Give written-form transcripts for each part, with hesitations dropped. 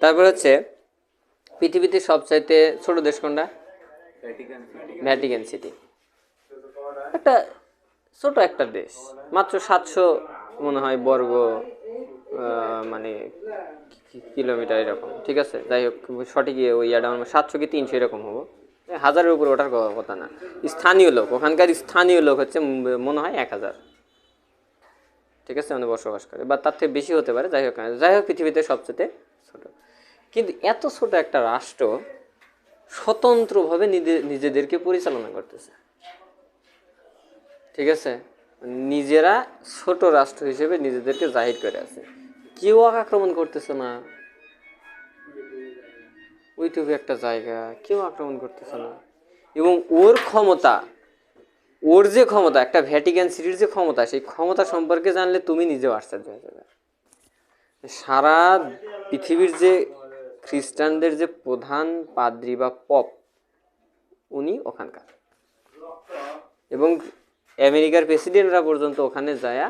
তারপর হচ্ছে পৃথিবীতে সবচাইতে ছোট দেশ কোনটা? Vatican city. একটা ছোট একটা দেশ, মাত্র 700 মনে হয় বর্গ মানে কিলোমিটার এরকম, ঠিক আছে। যাই হোক, সঠিক ওই ইয়াটা 700 কি 300 এরকম হবো, হাজারের উপরে ওঠার কথা না। স্থানীয় লোক, ওখানকার স্থানীয় লোক হচ্ছে মনে হয় 1000, ঠিক আছে, মানে বসবাস করে, বা তার থেকে বেশি হতে পারে। যাই হোক পৃথিবীতে সবচেয়ে ছোট। কিন্তু এত ছোট একটা রাষ্ট্র স্বতন্ত্রভাবে নিজেদেরকে পরিচালনা করতেছে, ঠিক আছে। নিজেরা ছোট রাষ্ট্র হিসেবে নিজেদেরকে জাহির করে আছে, কেউ আক্রমণ করতেছে না। ওইটুকু একটা জায়গা কেউ আক্রমণ করতেছে না, এবং ওর ক্ষমতা, ওর যে ক্ষমতা, একটা ভ্যাটিকান সিটির যে ক্ষমতা, সেই ক্ষমতা সম্পর্কে জানলে তুমি নিজেও আশ্চর্য হয়ে যাবে। সারা পৃথিবীর যে খ্রিস্টানদের যে প্রধান পাদ্রী বা পপ, উনি ওখানকার, এবং আমেরিকার প্রেসিডেন্টরা পর্যন্ত ওখানে যায়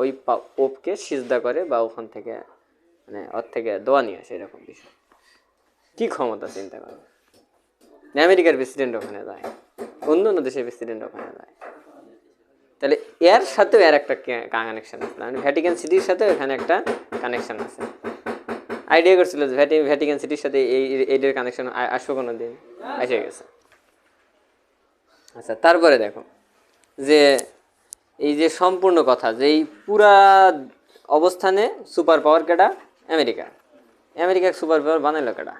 ওই পোপকে সিজদা করে, বা ওখান থেকে মানে ওর থেকে দোয়া নিয়ে আসে, এরকম বিষয়। কি ক্ষমতা চিন্তা করে, আমেরিকার প্রেসিডেন্ট ওখানে যায়, অন্য অন্য দেশের প্রেসিডেন্ট ওখানে যায়। তাহলে এর সাথেও এর একটা কানেকশন আছে, মানে ভ্যাটিকান সিটির সাথে এখানে একটা কানেকশন আছে। আইডিয়া করছিল যে ভ্যাটিকান সিটির সাথে এইটার কানেকশন আসবো কোনো দিন, এসে গেছে। আচ্ছা, তারপরে দেখো যে এই যে সম্পূর্ণ কথা, যে এই পুরা অবস্থানে সুপার পাওয়ার কেটা? আমেরিকা। আমেরিকা সুপার পাওয়ার বানাইলো কেটা?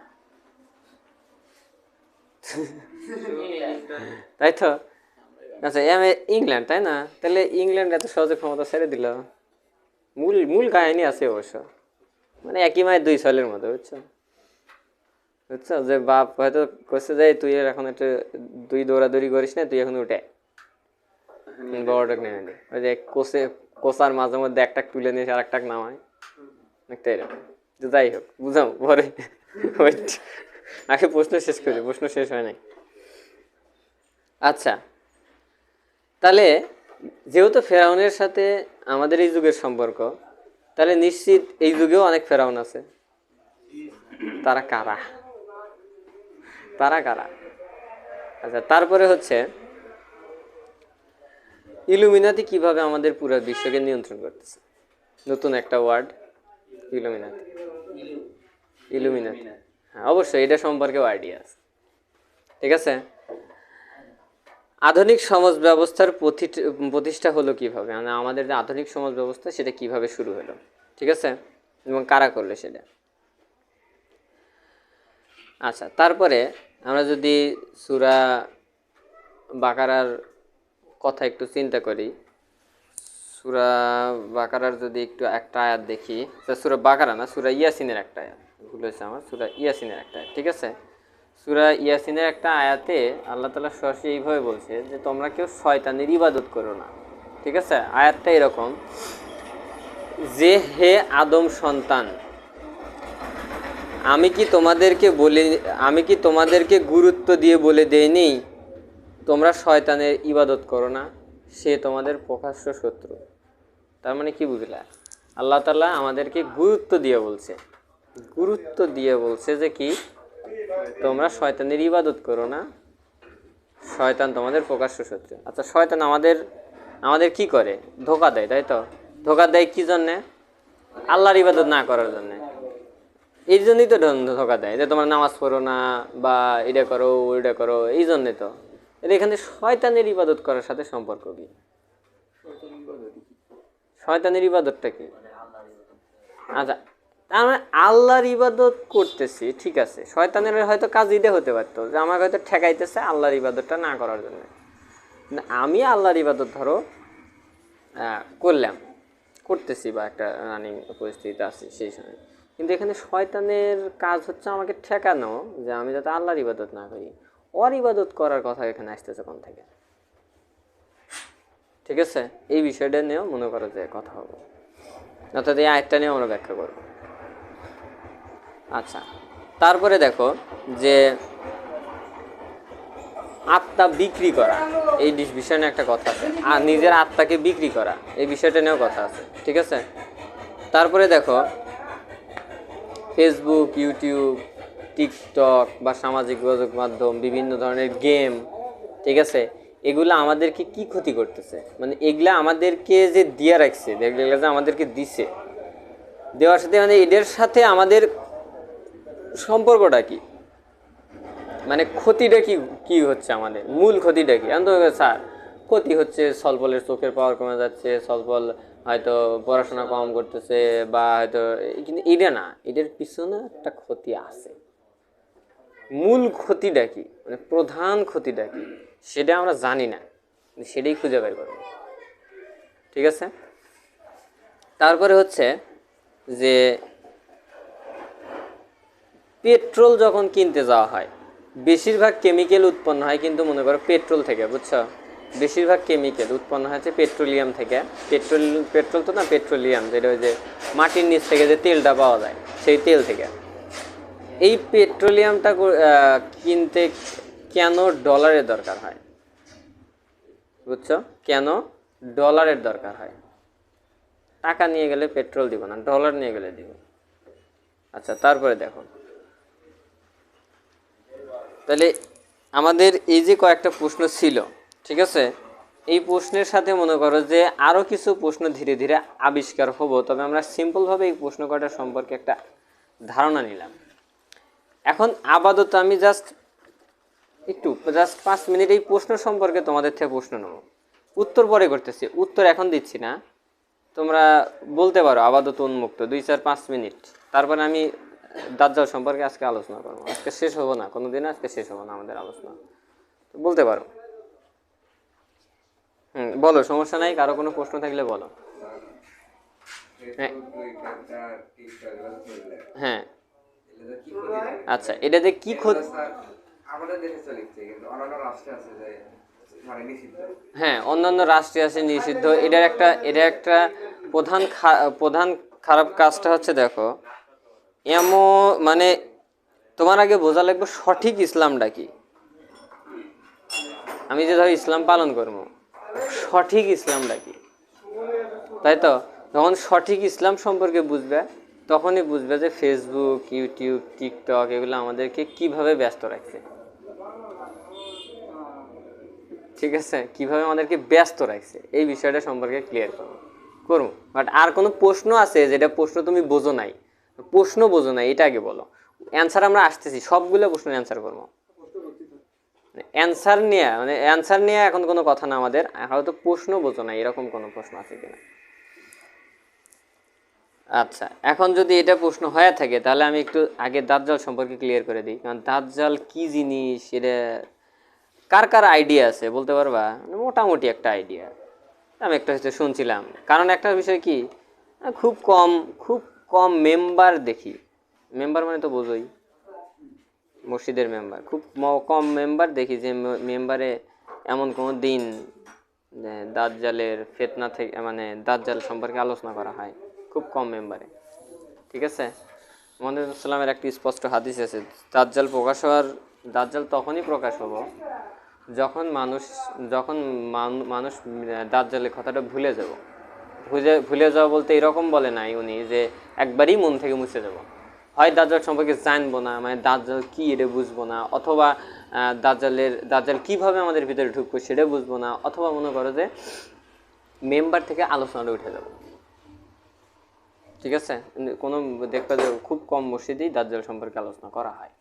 তাই তো। আচ্ছা, ইংল্যান্ড, তাই না? তাহলে ইংল্যান্ড এত সহজে ক্ষমতা ছেড়ে দিল, মূল কাহিনী আছে অবশ্য, মানে একই মায়ের দুই ছলের মতো, বুঝছো? বুঝছো, যে বাপ হয়তো করছে যে তুই এখন একটু তুই দৌড়াদৌড়ি করিস না, তুই এখন উঠে বড়টাক নেমে নি, ওই যে কোচার মাঝে মধ্যে একটা তুলে নিয়ে আর একটা নামায়, একটা এরকম। যাই হোক, বুঝাম পরে, আগে প্রশ্ন শেষ করি, প্রশ্ন শেষ হয় নাই। আচ্ছা, তাহলে যেহেতু ফেরাউনের সাথে আমাদের এই যুগের সম্পর্ক, তাহলে নিশ্চিত এই যুগেও অনেক ফেরাউন আছে। তারা কারা? তারা কারা? আচ্ছা, তারপরে হচ্ছে ইলুমিনাতি কিভাবে আমাদের পুরো বিশ্বকে নিয়ন্ত্রণ করতেছে। নতুন একটা ওয়ার্ড, ইলুমিনাতি। ইলুমিনাতি, হ্যাঁ অবশ্যই এটা সম্পর্কেও আইডিয়া আছে, ঠিক আছে। আধুনিক সমাজ ব্যবস্থার প্রতিষ্ঠা হলো কিভাবে, মানে আমাদের যে আধুনিক সমাজ ব্যবস্থা সেটা কিভাবে শুরু হলো, ঠিক আছে, এবং কারা করলো সেটা। আচ্ছা, তারপরে আমরা যদি সূরা বাকারার কথা একটু চিন্তা করি, সূরা বাকারার যদি একটু একটা আয়াত দেখি, সূরা বাকারা না, সূরা ইয়াসিনের একটা আয়াত, ভুল হয়েছে আমার, সূরা ইয়াসিনের একটা আয়াত, ঠিক আছে। সূরা ইয়াসিনের একটা আয়াতে আল্লাহ তাআলা সরাসরি এইভাবে বলছে যে তোমরা কেউ শয়তানের ইবাদত করো না, ঠিক আছে। আয়াতটা এরকম যে, হে আদম সন্তান, আমি কি তোমাদেরকে গুরুত্ব দিয়ে বলে দেইনি তোমরা শয়তানের ইবাদত করো না, সে তোমাদের প্রকাশ্য শত্রু। তার মানে কি বুঝলা? আল্লাহ তাআলা আমাদেরকে গুরুত্ব দিয়ে বলছে যে কি, তোমরা শয়তানের ইবাদত করো না, শয়তান তোমাদের প্রকাশ্য শত্রু। আচ্ছা, শয়তান আমাদের কি করে? ধোঁকা দেয়, তাই তো। ধোঁকা দেয় কি জন্যে? আল্লাহর ইবাদত না করার জন্যে। এই জন্যই তো ধোঁকা দেয় যে তোমরা নামাজ পড়ো না, বা এটা করো ওইটা করো, এই জন্যে তো। এখানে শয়তানের ইবাদত করার সাথে সম্পর্ক কি? শয়তানের ইবাদতটা কি? আচ্ছা, তার মানে আল্লাহর ইবাদত করতেছি, ঠিক আছে, শয়তানের হয়তো কাজ এটা হতে পারতো যে আমাকে হয়তো ঠেকাইতেছে আল্লাহর ইবাদতটা না করার জন্য। আমি আল্লাহর ইবাদত ধরো করতেছি, বা একটা রানিং পরিস্থিতিতে আছি সেই সময়, কিন্তু এখানে শয়তানের কাজ হচ্ছে আমাকে ঠেকানো যে আমি যাতে আল্লাহর ইবাদত না করি। ওর ইবাদত করার কথা এখানে আসতেছে কোন থেকে? ঠিক আছে, এই বিষয়টা নিয়েও মনে করো যে কথা হবে, অর্থাৎ এই আয়াতটা নিয়ে আমরা ব্যাখ্যা করব। আচ্ছা, তারপরে দেখো যে আত্মা বিক্রি করা, এই বিষয় নিয়ে একটা কথা আছে, আর নিজের আত্মাকে বিক্রি করা, এই বিষয়টা নিয়েও কথা আছে, ঠিক আছে। তারপরে দেখো ফেসবুক, ইউটিউব, টিকটক বা সামাজিক যোগাযোগ মাধ্যম, বিভিন্ন ধরনের গেম, ঠিক আছে, এগুলো আমাদেরকে কি ক্ষতি করতেছে, মানে এগুলা আমাদেরকে যে দিয়ে রাখছে, এগুলা যে আমাদেরকে দিছে, দেওয়ার সাথে মানে এদের সাথে আমাদের সম্পর্কটা কি, মানে ক্ষতিটা কি, কি হচ্ছে আমাদের মূল ক্ষতিটা কি? আমি তো স্যার ক্ষতি হচ্ছে সলপলের চোখের পাওয়ার কমে যাচ্ছে, সলপল হয়তো পড়াশোনা কম করতেছে, বা হয়তো, কিন্তু এটা না, এটার পিছনে একটা ক্ষতি আছে। মূল ক্ষতিটা কি, মানে প্রধান ক্ষতিটা কি, সেটা আমরা জানি না, সেটাই খুঁজে বের করবো, ঠিক আছে। তারপরে হচ্ছে যে পেট্রোল যখন কিনতে যাওয়া হয়, বেশিরভাগ কেমিক্যাল উৎপন্ন হয় কিন্তু মনে করো পেট্রোল থেকে, বুঝছো, বেশিরভাগ কেমিক্যাল উৎপন্ন হয়েছে পেট্রোলিয়াম থেকে। পেট্রোল তো না, পেট্রোলিয়াম, যেটা ওই যে মাটির নিচ থেকে যে তেলটা পাওয়া যায়, সেই তেল থেকে। এই পেট্রোলিয়ামটা কিনতে কেন ডলারের দরকার হয়, বুঝছো, কেন ডলারের দরকার হয়? টাকা নিয়ে গেলে পেট্রোল দিব না, ডলার নিয়ে গেলে দিব। আচ্ছা, তারপরে দেখো, তাহলে আমাদের এই যে কয়েকটা প্রশ্ন ছিল, ঠিক আছে, এই প্রশ্নের সাথে মনে করো যে আরও কিছু প্রশ্ন ধীরে ধীরে আবিষ্কার হবো, তবে আমরা সিম্পলভাবে এই প্রশ্ন কয়টা সম্পর্কে একটা ধারণা নিলাম। এখন আপাতত আমি জাস্ট 5 মিনিট এই প্রশ্ন সম্পর্কে তোমাদের থেকে প্রশ্ন নেব, উত্তর পরে করতেছি, উত্তর এখন দিচ্ছি না, তোমরা বলতে পারো আপাতত উন্মুক্ত 2-4-5 মিনিট। তারপরে আমি দাজ্জাল সম্পর্কে আজকে আলোচনা করবো, আজকে শেষ হবো না, কোনোদিন আজকে শেষ হবো না আমাদের আলোচনা, বলতে পারো। বলো, সমস্যা নাই, কারো কোনো প্রশ্ন থাকলে বলো। হ্যাঁ, হ্যাঁ, আচ্ছা, এটাতে কি ক্ষতি? আমাদের দেশে চলছে, কিন্তু অন্যান্য রাষ্ট্রে আছে যে মানে নিষিদ্ধ। হ্যাঁ, অন্যান্য রাষ্ট্রে আছে নিষিদ্ধ। এটা একটা প্রধান খারাপ কাজটা হচ্ছে, দেখো, এমন মানে তোমার আগে বোঝা লাগবে সঠিক ইসলামটা কি। আমি যে ধরো ইসলাম পালন করবো, সঠিক ইসলামটা কি, তাই তো? যখন সঠিক ইসলাম সম্পর্কে বুঝবে, তখনই বুঝবে যে ফেসবুক, ইউটিউব, টিকটক এগুলো আমাদেরকে কিভাবে ব্যস্ত রাখছে, ঠিক আছে, কিভাবে আমাদেরকে ব্যস্ত রাখছে, এই বিষয়টা সম্পর্কে ক্লিয়ার করবো। বাট আর কোনো প্রশ্ন আছে যেটা প্রশ্ন তুমি বোঝো নাই, এটা আগে বলো। অ্যান্সার আমরা আসতেছি, সবগুলো প্রশ্ন অ্যান্সার করবো। অ্যান্সার নিয়ে এখন কোনো কথা না আমাদের, হয়তো প্রশ্ন বোঝো না, এরকম কোনো প্রশ্ন আছে কিনা। আচ্ছা, এখন যদি এটা প্রশ্ন হয়ে থাকে, তাহলে আমি একটু আগে দাজ্জাল সম্পর্কে ক্লিয়ার করে দিই। কারণ দাজ্জাল কি জিনিস, এটা কার কার আইডিয়া আছে বলতে পারবা? মোটামুটি একটা আইডিয়া আমি একটা হচ্ছে শুনছিলাম। কারণ একটা বিষয় কি, খুব কম মেম্বার দেখি, মেম্বার মানে তো বোঝোই, মসজিদের মেম্বার, খুব কম মেম্বার দেখি যে মেম্বারে এমন কোনো দিন দাজ্জালের ফিতনা থেকে, মানে দাজ্জাল সম্পর্কে আলোচনা করা হয়, খুব কম মেম্বারে, ঠিক আছে। মুহাম্মদ সাল্লামের একটি স্পষ্ট হাদিস আছে, দাজ্জাল তখনই প্রকাশ হবো যখন মানুষ দাজ্জালের কথাটা ভুলে যাওয়া বলতে এরকম বলে নাই উনি যে একবারই মন থেকে মুছে যাব। হয় দাজ্জাল সম্পর্কে জানবো না, মানে দাজ্জাল কি এটা বুঝবো না, অথবা দাজ্জাল কিভাবে আমাদের ভিতরে ঢুকবো সেটা বুঝবো না, অথবা মনে করো যে মেম্বার থেকে আলোচনাটা উঠে যাবো, ঠিক আছে। কোনো দেখবা যে খুব কম মসজিদেই দাজ্জাল সম্পর্কে আলোচনা করা হয়,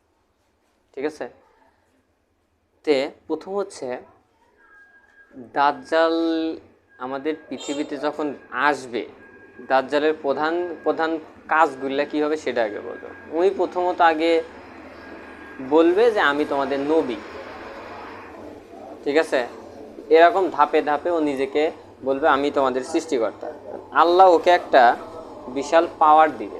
ঠিক আছে। তে প্রথম হচ্ছে দাজ্জাল আমাদের পৃথিবীতে যখন আসবে, দাজ্জালের প্রধান প্রধান কাজগুলো কী হবে সেটা আগে বলবো। উনি প্রথমত আগে বলবে যে আমি তোমাদের নবী, ঠিক আছে, এরকম ধাপে ধাপে ও নিজেকে বলবে আমি তোমাদের সৃষ্টিকর্তা। আল্লাহ ওকে একটা বিশাল পাওয়ার দিবে,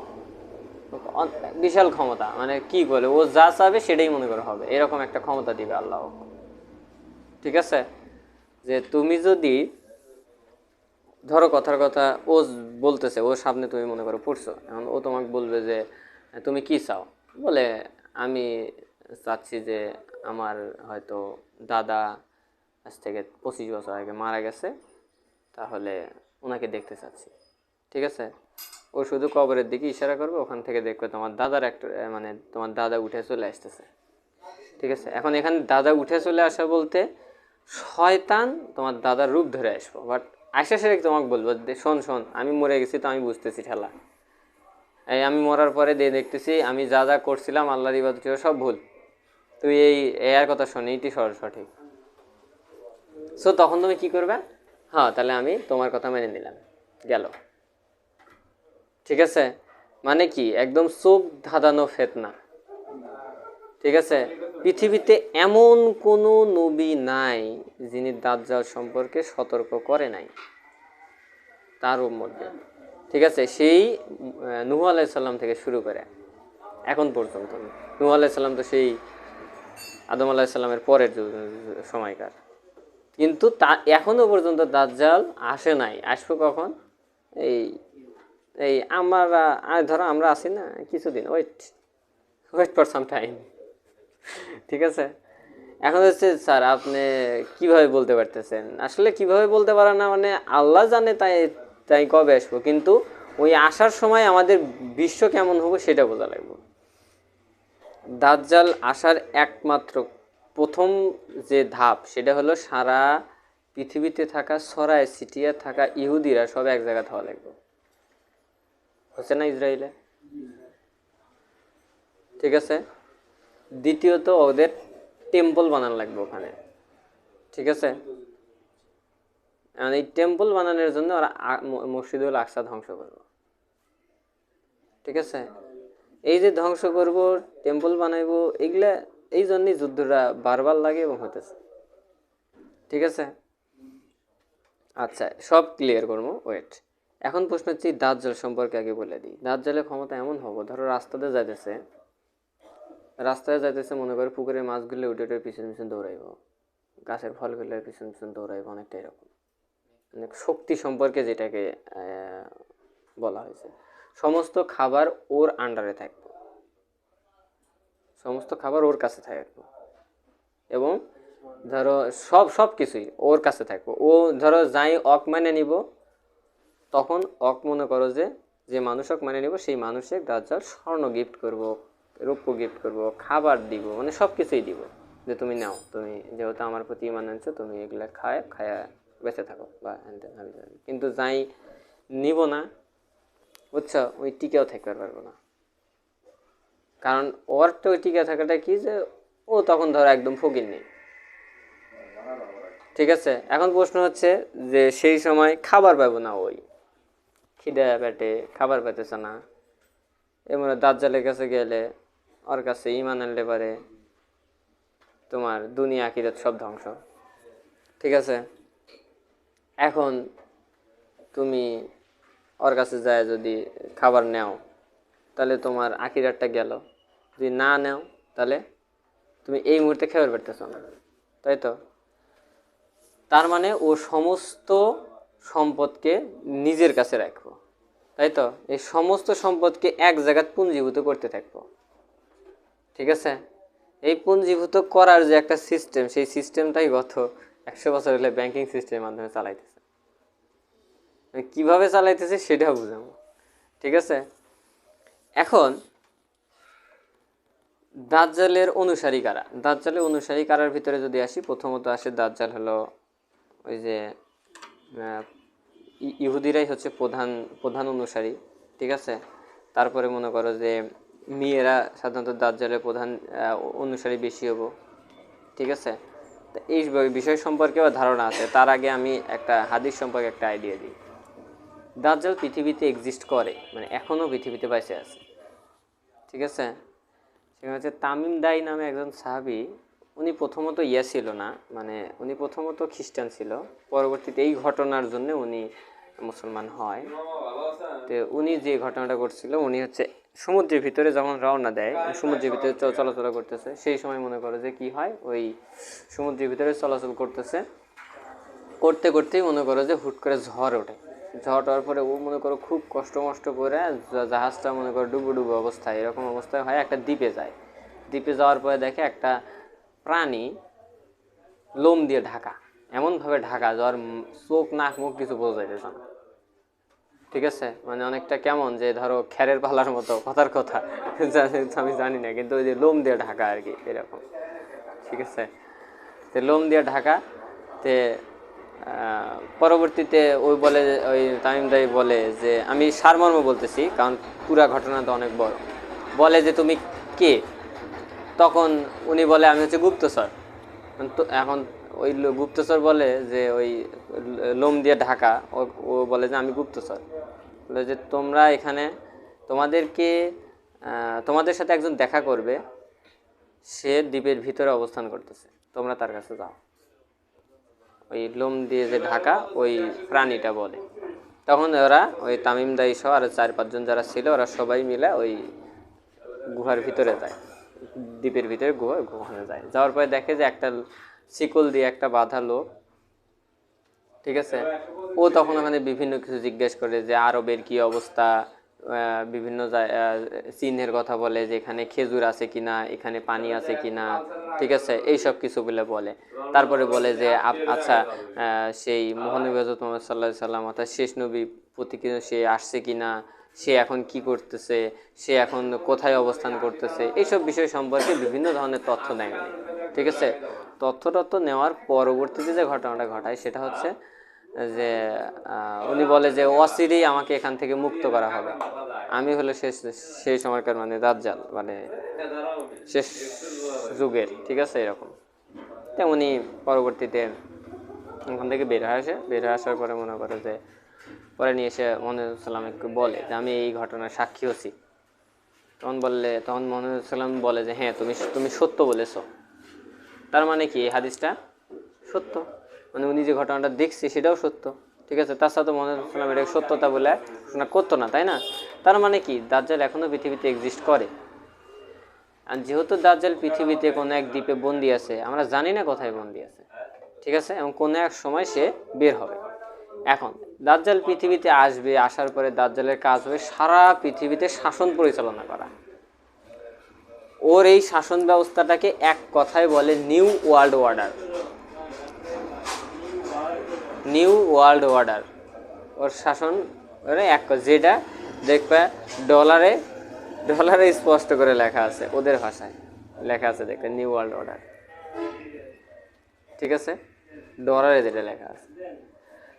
বিশাল ক্ষমতা, মানে কি বলে, ও যা চাবে সেটাই মনে করে হবে, এরকম একটা ক্ষমতা দিবে আল্লাহ, ঠিক আছে। যে তুমি যদি ধরো কথার কথা ও বলতেছে, ওর সামনে তুমি মনে করো পড়ছো, এখন ও তোমাকে বলবে যে তুমি কি চাও, বলে আমি চাচ্ছি যে আমার হয়তো দাদা আজ থেকে 25 বছর আগে মারা গেছে, তাহলে ওনাকে দেখতে চাচ্ছি, ঠিক আছে। ও শুধু কবরের দিকে ইশারা করবে, ওখান থেকে দেখবে তোমার দাদার একটা মানে তোমার দাদা উঠে চলে আসতেছে। ঠিক আছে, এখন এখানে দাদা উঠে চলে আসা বলতে শয়তান তোমার দাদার রূপ ধরে আসবো, বাট আসা সেরে তোমাকে বলবো শোন শোন আমি মরে গেছি, তো আমি বুঝতেছি ঠেলা, এই আমি মরার পরে দিয়ে দেখতেছি আমি যা যা করছিলাম আল্লাহর ইবাদত সব ভুল, তুই এই এর কথা শোন, এইটি সঠিক। সো তখন তুমি কি করবে? হ্যাঁ তাহলে আমি তোমার কথা মেনে নিলাম, গেল। ঠিক আছে, মানে কি একদম চোখ ধাঁধানো ফেতনা। ঠিক আছে, পৃথিবীতে এমন কোনো নবী নাই যিনি দাজ্জাল সম্পর্কে সতর্ক করে নাই তার মধ্যে। ঠিক আছে, সেই নূহ আলাইহিস সালাম থেকে শুরু করে এখন পর্যন্ত। নূহ আলাইহিস সালাম তো সেই আদম আলাইহিস সালামের পরের সময়কার, কিন্তু তা এখনো পর্যন্ত দাজ্জাল আসে নাই। আসবে কখন? এই এই আমরা ধরো আমরা আছি না, কিছুদিন ওয়েট ফর সাম টাইম। ঠিক আছে, এখন হচ্ছে স্যার আপনি কিভাবে বলতে পারতেছেন? আসলে কিভাবে বলতে পারেন না মানে আল্লাহ জানে, তাই তাই কবে আসবো, কিন্তু ওই আসার সময় আমাদের বিশ্ব কেমন হবে সেটা বোঝা লাগবে। দাজ্জাল আসার একমাত্র প্রথম যে ধাপ সেটা হলো সারা পৃথিবীতে থাকা ছড়ায় ছিটিয়ে থাকা ইহুদিরা সব এক জায়গায় হওয়া লাগবে, হচ্ছে না ইসরায়েলে। ঠিক আছে, দ্বিতীয়ত ওদের টেম্পল বানানো লাগবে ওখানে। ঠিক আছে, এই টেম্পল বানানোর জন্য ওরা মসজিদুল আকসা ধ্বংস করব। ঠিক আছে, এই যে ধ্বংস করব, টেম্পল বানাইবো, এগুলা এই জন্যই যুদ্ধটা বারবার লাগে এবং হতেছে। ঠিক আছে, আচ্ছা সব ক্লিয়ার করবো, ওয়েট। এখন প্রশ্ন হচ্ছে দাজ্জাল সম্পর্কে আগে বলে দিই। দাজ্জালের ক্ষমতা এমন হবো, ধরো রাস্তাতে যাইতেছে মনে করে পুকুরের মাছগুলো উঠে উঠে পিছন পিছন দৌড়াইব, গাছের ফলগুলো পিছন পিছন দৌড়াইব, অনেকটা এরকম। অনেক শক্তি সম্পর্কে যেটাকে বলা হয়েছে। সমস্ত খাবার ওর আন্ডারে থাকবে, সমস্ত খাবার ওর কাছে থাকবে, এবং ধরো সব কিছুই ওর কাছে থাকবে। ও ধরো যাই অক মানে নিব, তখন অক মনে করো যে মানুষ অক মানে নিব, সেই মানুষে দাজ্জাল স্বর্ণ গিফট করব, রৌপ্য গিফট করব, খাবার দিব, মানে সব কিছুই দিব, যে তুমি নাও, তুমি যেহেতু আমার প্রতি ইমান আনছো, তুমি এগুলা খায়া বেঁচে থাকো বা কিন্তু যাই নিব না, বুঝছো, ওই টিকেও থাকতে পারবো না। কারণ ওর তো ওই টিকে থাকাটা কি, যে ও তখন ধরো একদম ফকির নেই। ঠিক আছে, এখন প্রশ্ন হচ্ছে যে সেই সময় খাবার পাবো না, ওই খিদে পেটে খাবার পেতেছে না, এমন দাজ্জালের কাছে গেলে ওর কাছে ইমান আনলে পারে তোমার দুনিয়া আখিরাত সব ধ্বংস। ঠিক আছে, এখন তুমি ওর কাছে যায় যদি খাবার নেও, তাহলে তোমার আখিরাতটা গেল। যদি না নেও তাহলে তুমি এই মুহূর্তে খেয়ে পারতেছো না, তাই তো? তার মানে ও সমস্ত সম্পদকে নিজের কাছে রাখবো, তাই তো? এই সমস্ত সম্পদকে এক জায়গায় পুঞ্জীভূত করতে থাকবো। ঠিক আছে, এই পুঞ্জীভূত করার যে একটা সিস্টেম, সেই সিস্টেমটাই গত 100 বছর হলে ব্যাংকিং সিস্টেমের মাধ্যমে চালাইতেছে। কিভাবে চালাইতেছে সেটাও বুঝাবো। ঠিক আছে, এখন দাজ্জালের অনুসারী কারা? দাজ্জালের অনুসারী কারার ভিতরে যদি আসি, প্রথমত আসে দাজ্জাল হলো ওই যে ইহুদিরাই হচ্ছে প্রধান অনুসারী। ঠিক আছে, তারপরে মনে করো যে মেয়েরা সাধারণত দাজ্জালের প্রধান অনুসারী বেশি হবো। ঠিক আছে, তো এই বিষয় সম্পর্কেও ধারণা আছে। তার আগে আমি একটা হাদিস সম্পর্কে একটা আইডিয়া দিই। দাজ্জাল পৃথিবীতে এক্সিস্ট করে, মানে এখনও পৃথিবীতে বেঁচে আছে। ঠিক আছে, সেখানে হচ্ছে তামিম দাই নামে একজন সাহাবী। উনি প্রথমত ছিল না, মানে উনি প্রথমত খ্রিস্টান ছিল, পরবর্তীতে এই ঘটনার জন্য উনি মুসলমান হয়। তো উনি যে ঘটনাটা করছিল, উনি হচ্ছে সমুদ্রের ভিতরে যখন রওনা দেয়, সমুদ্রের ভিতরে চলাচল করতেছে, সেই সময় মনে করো যে কি হয়, ওই সমুদ্রের ভিতরে চলাচল করতে করতেই মনে করো যে হুট করে ঝড় ওঠে। ঝড় হওয়ার পরে ও মনে করো খুব কষ্ট করে জাহাজটা মনে করো ডুবো অবস্থায়, এরকম অবস্থায় হয়, একটা দ্বীপে যায়। দ্বীপে যাওয়ার পরে দেখে একটা প্রাণী লোম দিয়ে ঢাকা, এমনভাবে ঢাকা যাওয়ার চোখ নাক মুখ কিছু বোঝা যাইতেছে না। ঠিক আছে, মানে অনেকটা কেমন যে ধরো খ্যারের পালার মতো, কথার কথা আমি জানি না, কিন্তু ওই যে লোম দিয়ে ঢাকা আর কি এরকম। ঠিক আছে, তো লোম দিয়ে ঢাকা। তে পরবর্তীতে ওই বলে, ওই তামিম দাই বলে যে, আমি সারমর্ম বলতেছি কারণ পুরা ঘটনা তো অনেক বড়, বলে যে তুমি কে? তখন উনি বলে আমি হচ্ছে গুপ্তচর। তো এখন ওই গুপ্তচর বলে যে ওই লোম দিয়ে ঢাকা, ও বলে যে আমি গুপ্তচর। বলে যে তোমরা এখানে, তোমাদেরকে তোমাদের সাথে একজন দেখা করবে, সে দ্বীপের ভিতরে অবস্থান করতেছে, তোমরা তার কাছে যাও। ওই লোম দিয়ে যে ঢাকা ওই প্রাণীটা বলে। তখন ওরা ওই তামিম দাই সহ আর 4-5 জন যারা ছিল, ওরা সবাই মিলে ওই গুহার ভিতরে যায়, দ্বীপের ভিতরে গুহানে যায়। যাওয়ার পরে দেখে যে একটা শিকল দিয়ে একটা বাঁধা লোক, ঠিক আছে। ও তখন ওখানে বিভিন্ন কিছু জিজ্ঞেস করে যে আরবের কি অবস্থা, বিভিন্ন চিহ্নের কথা বলে যে এখানে খেজুর আছে কিনা, এখানে পানি আছে কিনা, ঠিক আছে, এইসব কিছু বলে। তারপরে বলে যে আচ্ছা, সেই মহানবী হযরত মুহাম্মদ সাল্লাল্লাহু আলাইহি সাল্লাম অর্থাৎ শেষ নবী প্রতিদিন সে আসছে কিনা, সে এখন কি করতেছে, সে এখন কোথায় অবস্থান করতেছে, এইসব বিষয় সম্পর্কে বিভিন্ন ধরনের তথ্য নেয়। ঠিক আছে, তথ্য নেওয়ার পরবর্তীতে যে ঘটনাটা ঘটায় সেটা হচ্ছে যে উনি বলে যে অচিরেই আমাকে এখান থেকে মুক্ত করা হবে, আমি হলো সেই সময়কার মানে দাজ্জাল, মানে শেষ যুগের, ঠিক আছে এরকম। তেমনি পরবর্তীতে ওখান থেকে বের হয়ে আসার পরে মনে করে যে পরে নিয়ে এসে মহানবী বলে যে আমি এই ঘটনার সাক্ষী হচ্ছি। তখন মহানবী বলে যে হ্যাঁ, তুমি সত্য বলেছ। তার মানে কি, এই হাদিসটা সত্য, মানে উনি যে ঘটনাটা দেখছে সেটাও সত্য। ঠিক আছে, তার সাথে মহানবী এটা সত্যতা বলে ঘোষণা করতো না, তাই না? তার মানে কি, দাজ্জাল এখনো পৃথিবীতে এক্সিস্ট করে। আর যেহেতু দাজ্জাল পৃথিবীতে কোনো এক দ্বীপে বন্দি আছে, আমরা জানি না কোথায় বন্দি আছে, ঠিক আছে, এবং কোনো এক সময় সে বের হবে। এখন দাজ্জাল পৃথিবীতে আসবে, আসার পরে দাজ্জালের কাজ হবে সারা পৃথিবীতে শাসন পরিচালনা করা। ওর এই শাসন ব্যবস্থাটাকে এক কথায় বলে new world order. New world order ওর শাসন, যেটা দেখবে ডলারে স্পষ্ট করে লেখা আছে, ওদের ভাষায় লেখা আছে, দেখবে নিউ ওয়ার্ল্ড অর্ডার। ঠিক আছে, ডলারে যেটা লেখা আছে।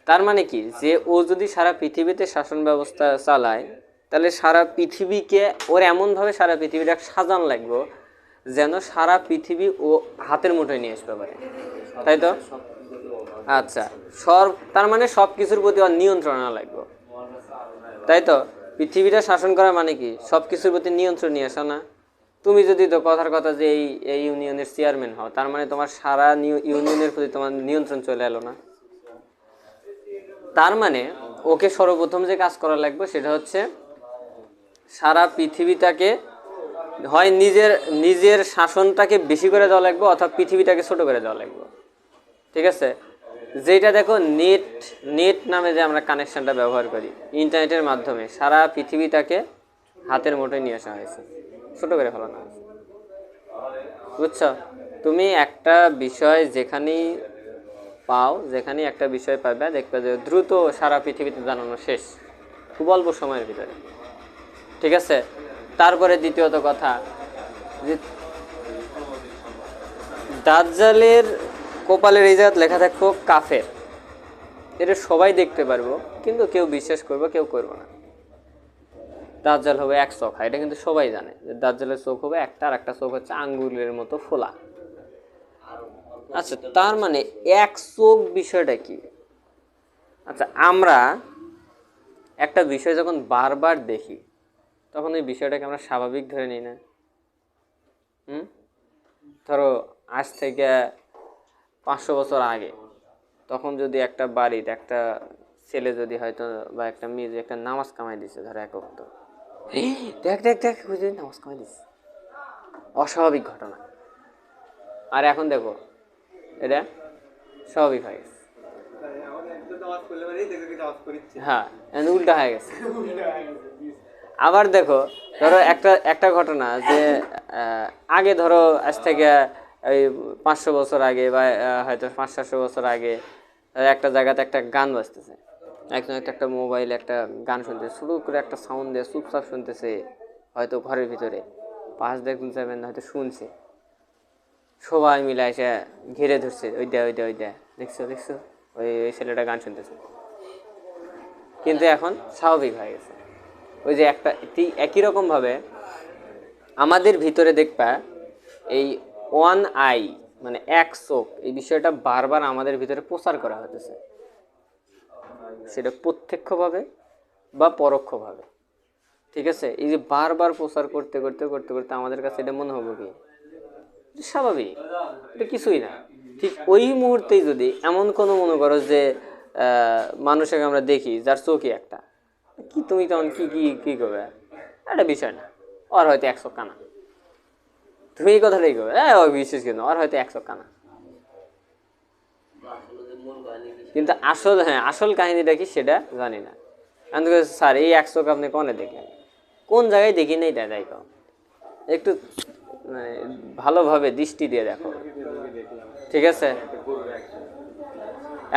তার মানে কি, যে ও যদি সারা পৃথিবীতে শাসন ব্যবস্থা চালায়, তাহলে সারা পৃথিবীকে ওর এমনভাবে সারা পৃথিবীটা সাজান লাগবে যেন সারা পৃথিবী ও হাতের মুঠোয় নিয়ে আসতে পারে, তাই তো? আচ্ছা, তার মানে সব কিছুর প্রতি ওর নিয়ন্ত্রণ লাগবে, তাই তো? পৃথিবীটা শাসন করা মানে কি, সব কিছুর প্রতি নিয়ন্ত্রণ নিয়ে আসা না? তুমি যদি তো কথার কথা যে এই ইউনিয়নের চেয়ারম্যান হও, তার মানে তোমার সারা ইউনিয়নের প্রতি তোমার নিয়ন্ত্রণ চলে এলো না? তার মানে ওকে সর্বপ্রথম যে কাজ করা লাগবে সেটা হচ্ছে সারা পৃথিবীটাকে হয় নিজের শাসনটাকে বেশি করে দেওয়া লাগবে, অথবা পৃথিবীটাকে ছোট করে দেওয়া লাগবে। ঠিক আছে, যেটা দেখো নেট নামে যে আমরা কানেকশনটা ব্যবহার করি, ইন্টারনেটের মাধ্যমে সারা পৃথিবীটাকে হাতের মুঠোয় নিয়ে আসা হয়েছে, ছোট করে ফেলানো হয়েছে। বুঝছো? তুমি একটা বিষয় যেখানেই একটা বিষয় পাবে, দেখবে যে দ্রুত সারা পৃথিবীতে জানানো শেষ খুব অল্প সময়ের ভিতরে। ঠিক আছে, তারপরে দ্বিতীয়ত কথা যে দাজ্জালের কপালের এই জায়গায় লেখা থাকবো কাফের, এটা সবাই দেখতে পারবো, কিন্তু কেউ বিশ্বাস করবে, কেউ করবো না। দাজ্জাল হবে এক চোখা, এটা কিন্তু সবাই জানে যে দাজ্জালের চোখ হবে একটা, আর একটা চোখ হচ্ছে আঙ্গুলের মতো ফোলা। আচ্ছা, তার মানে এক চোখ বিষয়টা কি? আচ্ছা, আমরা একটা বিষয় যখন বারবার দেখি তখন এই বিষয়টাকে আমরা স্বাভাবিক ধরে নিই না? ধরো আজ থেকে 500 বছর আগে, তখন যদি একটা বাড়ির একটা ছেলে যদি হয়তো বা একটা মেয়ে যদি একটা নামাজ কামাই দিছে, ধরো এক ওয়াক্ত, দেখ নামাজ কামাই দিছে, অস্বাভাবিক ঘটনা। আর এখন দেখো এটা স্বাভাবিক হয়ে গেছে, হ্যাঁ, উল্টা হয়ে গেছে। আবার দেখো, ধরো একটা ঘটনা যে আগে ধরো আজ থেকে এই 500 বছর আগে বা হয়তো 500-700 বছর আগে একটা জায়গাতে একটা গান বাজতেছে, একজন একটা মোবাইল একটা গান শুনতেছে, শুরু করে একটা সাউন্ড দিয়ে চুপচাপ শুনতেছে, হয়তো ঘরের ভিতরে পাশ দেখুন যাবেন হয়তো শুনছে, সবাই মিলে এসে ঘিরে ধরছে, ওই দেয় ওই দেয় ওই দেয়, দেখছো দেখছো ওই ওই ছেলেটা গান শুনতেছে। কিন্তু এখন স্বাভাবিক হয়ে গেছে। ওই যে একটা একই রকমভাবে আমাদের ভিতরে দেখবা এই ওয়ান আই মানে এক চোখ, এই বিষয়টা বারবার আমাদের ভিতরে প্রচার করা হতেছে, সেটা প্রত্যক্ষভাবে বা পরোক্ষভাবে। ঠিক আছে, এই যে বারবার প্রচার করতে করতে করতে করতে আমাদের কাছে এটা মনে হবে কি স্বাভাবিক, এটা কিছুই না। ঠিক ওই মুহূর্তেই যদি এমন কোনো মনে করো যে মানুষকে আমরা দেখি যার চোখই একটা, কি তুমি তখন কি কি কি করবে, একটা বিষয় না, ওর হয়তো 100 কানা, তুমি এই কথাটাই করবে, হ্যাঁ ওই বিশেষ কিন্তু ওর হয়তো 100 কানা। কিন্তু আসল, হ্যাঁ আসল কাহিনীটা কি সেটা জানি না। আমি স্যার এই 100 আপনি কোনে দেখলেন, কোন জায়গায় দেখি নেই দাদাই কম, একটু মানে ভালোভাবে দৃষ্টি দিয়ে দেখো। ঠিক আছে,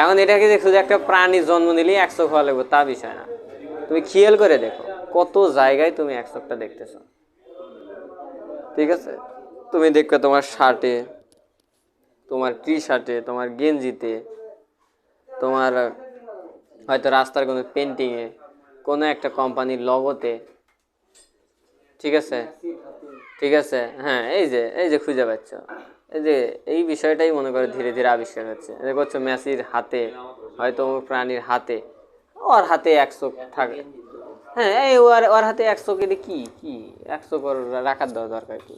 এখন এটা কি শুধু একটা প্রাণী জন্ম নিলেই 100 হওয়া লাগবে তা বিষয় না, তুমি খেয়াল করে দেখো কত জায়গায় তুমি 100টা দেখতেছো। ঠিক আছে, তুমি দেখবে তোমার শার্টে, তোমার টি শার্টে, তোমার গেঞ্জিতে, তোমার হয়তো রাস্তার কোনো পেন্টিংয়ে, কোনো একটা কোম্পানির লোগোতে। ঠিক আছে, ঠিক আছে, হ্যাঁ এই যে খুঁজে পাচ্ছ, এই যে এই বিষয়টাই মনে করো ধীরে ধীরে আবিষ্কার হচ্ছে। দেখছো মেসির হাতে, হয়তো প্রাণীর হাতে, ওর হাতে 100 থাকে, হ্যাঁ এই ওর হাতে 100 কেটে কি কি 100 রাখার দরকার কি,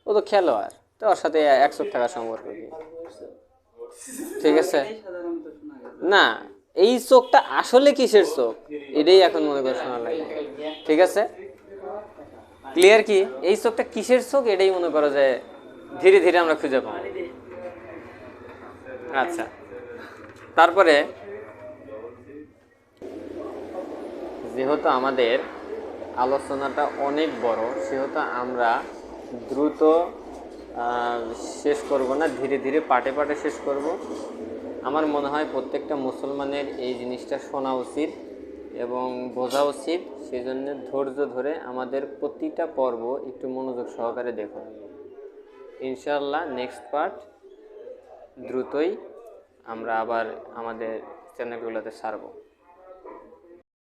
ও তো খেলোয়াড়, তো ওর সাথে 100 টাকার সম্পর্ক কি? ঠিক আছে, না এই চোখটা আসলে কিসের চোখ এটাই এখন মনে করে শোনা লাগে। ঠিক আছে, ক্লিয়ার কি এই চোখটা কিসের চোখ এটাই মনে করো যে ধীরে ধীরে আমরা খুঁজে পাবো। আচ্ছা, তারপরে যেহেতু আমাদের আলোচনাটা অনেক বড়, সেহেতু আমরা দ্রুত শেষ করব না, ধীরে ধীরে পাটে পাটে শেষ করব। আমার মনে হয় প্রত্যেকটা মুসলমানের এই জিনিসটা শোনা উচিত এবং বোঝা উচিত, সেজন্য ধৈর্য ধরে আমাদের প্রতিটা পর্ব একটু মনোযোগ সহকারে দেখুন। ইনশাআল্লাহ নেক্সট পার্ট দ্রুতই আমরা আবার আমাদের চ্যানেলগুলোতে ছাড়ব।